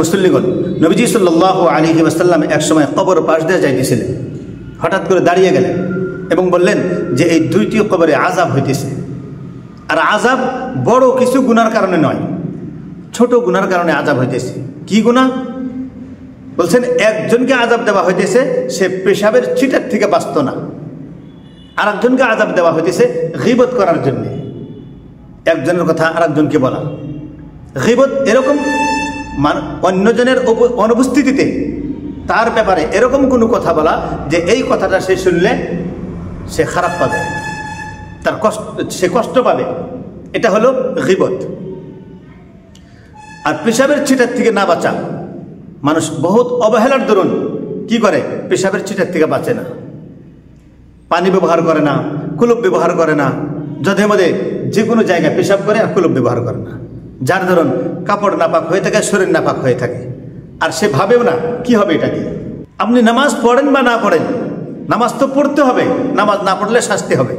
মুসল্লিগণ, নবীজি সাল্লাল্লাহু আলাইহি ওয়াসাল্লাম এক সময় কবর পাশ দিয়ে যাইতেছিলেন। হঠাৎ করে দাঁড়িয়ে গেলেন এবং বললেন যে এই দুইটি কবরে আযাব হইতেছে, আর আযাব বড় কিছু গুনার কারণে নয়, ছোট গুনার কারণে আযাব হইতেছে। কি গুনাহ? বলছেন একজনকে আযাব দেওয়া হইতেছে সে পেশাবের ছিটার থেকে বাঁচত না, আর একজনকে আযাব দেওয়া হইতেছে গীবত করার জন্য, একজনের কথা আর একজনকে বলা। গীবত এরকম অন্যজনের অনুপস্থিতিতে তার ব্যাপারে এরকম কোনো কথা বলা যে এই কথাটা সে শুনলে সে খারাপ পাবে, তার সে কষ্ট পাবে, এটা হলো গীবত। আর পেশাবের ছিটার থেকে না বাঁচা, মানুষ বহুত অবহেলার দরুন কি করে, পেশাবের ছিটার থেকে বাঁচে না, পানি ব্যবহার করে না, কুলুপ ব্যবহার করে না, যধে মধ্যে যে কোনো জায়গায় পেশাব করে আর কুলুপ ব্যবহার করে না, যার ধরুন কাপড় নাপাক হয়ে থাকে, শরীর নাপাক হয়ে থাকে, আর সে ভাবেও না কি হবে এটা দিয়ে। আপনি নামাজ পড়েন বা না পড়েন, নামাজ তো পড়তে হবে, নামাজ না পড়লে শাস্তি হবে,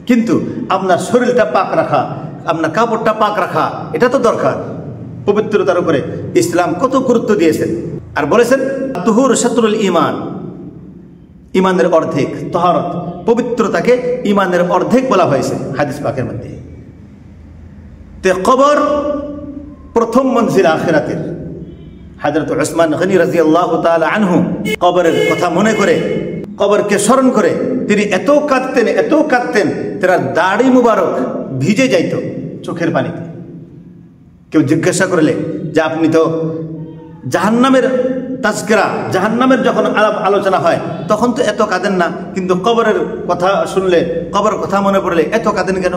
কিন্তু আপনার শরীরটা পাক রাখা, আপনার কাপড়টা পাক রাখা এটা তো দরকার। পবিত্রতার উপরে ইসলাম কত গুরুত্ব দিয়েছেন, আর বলেছেন তুহুর শাতরুল ঈমান, ঈমানের অর্ধেক তাহারত, পবিত্রতাকে ঈমানের অর্ধেক বলা হয়েছে হাদিস পাকের মধ্যে। তে কবর প্রথম মঞ্জিল আখিরাতের। হযরত উসমান গনি রাদিয়াল্লাহু তাআলা আনহু কবরের কথা মনে করে, কবরকে স্মরণ করে তিনি এত কাঁদতেন তার দাড়ি মুবারক ভিজে যাইত চোখের পানিতে। কেউ জিজ্ঞাসা করলে যে আপনি তো জাহান্নামের তাজকিরা, জাহান্নামের যখন আলোচনা হয় তখন তো এত কাঁদেন না, কিন্তু কবরের কথা শুনলে, কবরের কথা মনে পড়লে এত কাঁদেন কেন?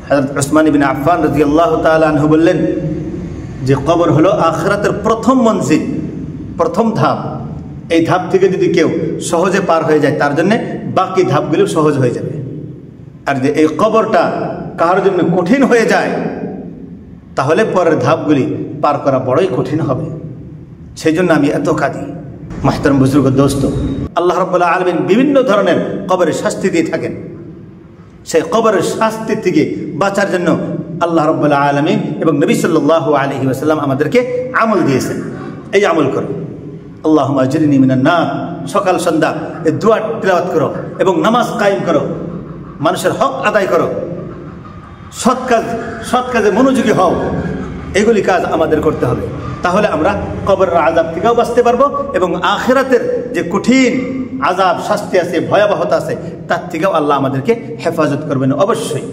হযরত উসমান ইবনে আফফান রাদিয়াল্লাহু তাআলা আনহু বললেন যে কবর হলো আখিরাতের প্রথম মঞ্জিল, প্রথম ধাপ। এই ধাপ থেকে যদি কেউ সহজে পার হয়ে যায় তার জন্য বাকি ধাপগুলো সহজ হয়ে যাবে। আর যে এই কবরটা কারোর জন্য কঠিন হয়ে যায় তাহলে পরের ধাপগুলি পার করা বড়ই কঠিন হবে। সেই জন্য আমি এত কাঁদি। মাহতারাম বুজুর্গ দোস্ত, আল্লাহ রাব্বুল আলামিন বিভিন্ন ধরনের কবরের শাস্তি দিয়ে থাকেন। সেই কবরের শাস্তি থেকে বাঁচার জন্য আল্লাহ রাব্বুল আলামিন এবং নবী সাল্লাল্লাহু আলাইহি ওয়াসাল্লাম আমাদেরকে আমল দিয়েছেন। এই আমল করো, আল্লাহুম্মা আজরিনি মিনান নার, সকাল সন্ধ্যা এই দোয়া তিলাওয়াত করো এবং নামাজ কায়েম করো, মানুষের হক আদায় করো, সৎ কাজে মনোযোগী হও। এগুলি কাজ আমাদের করতে হবে, তাহলে আমরা কবরের আযাব থেকেও বাঁচতে পারবো এবং আখিরাতের যে কঠিন আযাব শাস্তি আছে, ভয়াবহতা আছে, তার থেকেও আল্লাহ আমাদেরকে হেফাজত করবেন অবশ্যই।